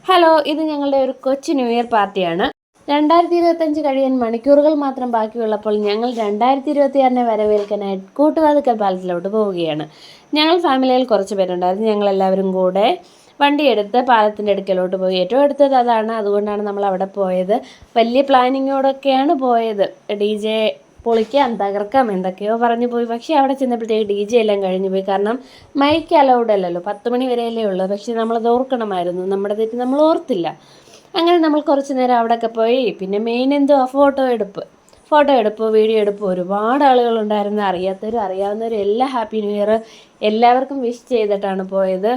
Hello, ഇത് ഞങ്ങളുടെ ഒരു കൊച്ചു ന്യൂ ഇയർ പാർട്ടിയാണ്. 2025 കഴിയാൻ മണിക്കൂറുകൾ മാത്രം ബാക്കിയുള്ളപ്പോൾ ഞങ്ങൾ 2026 വരവേൽക്കാനായിട്ട് കൂട്ടുവാതുക്കൽ പാലത്തിലോട്ട് പോവുകയാണ്. ഞങ്ങൾ ഫാമിലിയിൽ കുറച്ച് പേരുണ്ടായിരുന്നു. ഞങ്ങളെല്ലാവരും കൂടെ വണ്ടിയെടുത്ത് പാലത്തിൻ്റെ അടുക്കലോട്ട് പോയി. ഏറ്റവും അടുത്തത് അതാണ്, അതുകൊണ്ടാണ് നമ്മൾ അവിടെ പോയത്. വലിയ പ്ലാനിങ്ങോടൊക്കെയാണ് പോയത്. DJ പൊളിക്കാം, തകർക്കാം എന്തൊക്കെയോ പറഞ്ഞു പോയി. പക്ഷേ അവിടെ ചെന്നപ്പോഴത്തേക്ക് DJ എല്ലാം കഴിഞ്ഞു പോയി. കാരണം മൈക്ക് അലൗഡ് അല്ലല്ലോ, 10 മണി വരെയല്ലേ ഉള്ളൂ. പക്ഷേ നമ്മളത് ഓർക്കണമായിരുന്നു, നമ്മുടെ തെറ്റ് നമ്മൾ ഓർത്തില്ല. അങ്ങനെ നമ്മൾ കുറച്ച് നേരം അവിടെയൊക്കെ പോയി. പിന്നെ മെയിൻ എന്തുവാ, ഫോട്ടോ എടുപ്പ്, വീഡിയോ എടുപ്പ്. ഒരുപാട് ആളുകളുണ്ടായിരുന്നു, അറിയാത്തവരും അറിയാവുന്നവരും എല്ലാം ഹാപ്പി ന്യൂ ഇയർ എല്ലാവർക്കും വിഷ് ചെയ്തിട്ടാണ് പോയത്.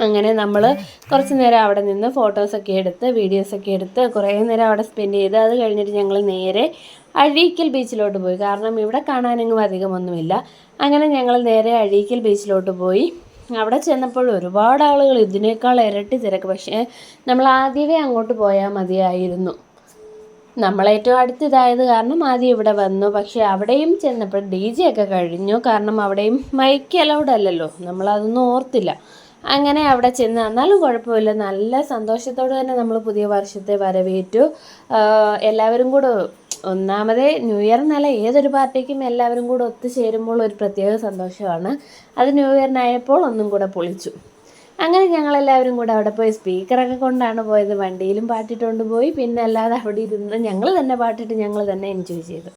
അങ്ങനെ നമ്മൾ കുറച്ച് നേരം അവിടെ നിന്ന് ഫോട്ടോസൊക്കെ എടുത്ത് വീഡിയോസൊക്കെ എടുത്ത് കുറേ നേരം അവിടെ സ്പെൻഡ് ചെയ്ത് അത് കഴിഞ്ഞിട്ട് ഞങ്ങൾ നേരെ അഴീക്കൽ ബീച്ചിലോട്ട് പോയി. കാരണം ഇവിടെ കാണാനെങ്ങും അധികമൊന്നുമില്ല. അങ്ങനെ ഞങ്ങൾ നേരെ അഴീക്കൽ ബീച്ചിലോട്ട് പോയി. അവിടെ ചെന്നപ്പോൾ ഒരുപാട് ആളുകൾ, ഇതിനേക്കാൾ ഇരട്ടി തിരക്ക്. പക്ഷേ നമ്മൾ ആദ്യമേ അങ്ങോട്ട് പോയാൽ മതിയായിരുന്നു. നമ്മളേറ്റവും അടുത്തിതായത് കാരണം ആദ്യം ഇവിടെ വന്നു. പക്ഷേ അവിടെയും ചെന്നപ്പോൾ DJ ഒക്കെ കഴിഞ്ഞു. കാരണം അവിടെയും മൈക്ക് അലൗഡ് അല്ലല്ലോ, നമ്മളതൊന്നും ഓർത്തില്ല. അങ്ങനെ അവിടെ ചെന്ന്, എന്നാലും കുഴപ്പമില്ല, നല്ല സന്തോഷത്തോടെ തന്നെ നമ്മൾ പുതിയ വർഷത്തെ വരവേറ്റു. എല്ലാവരും കൂടെ, ഒന്നാമതേ ന്യൂ ഇയർ എന്നല്ല, ഏതൊരു പാർട്ടിക്കും എല്ലാവരും കൂടെ ഒത്തുചേരുമ്പോൾ ഒരു പ്രത്യേക സന്തോഷമാണ്. അത് ന്യൂ ഇയറിനായപ്പോൾ ഒന്നും കൂടെ പൊളിച്ചു. അങ്ങനെ ഞങ്ങളെല്ലാവരും കൂടെ അവിടെ പോയി സ്പീക്കറൊക്കെ കൊണ്ടാണ് പോയത്. വണ്ടിയിലും പാട്ടിട്ടുകൊണ്ട് പോയി. പിന്നെ അല്ലാതെ അവിടെ ഇരുന്ന് ഞങ്ങൾ തന്നെ പാട്ടിട്ട് ഞങ്ങൾ തന്നെ എൻജോയ് ചെയ്തു.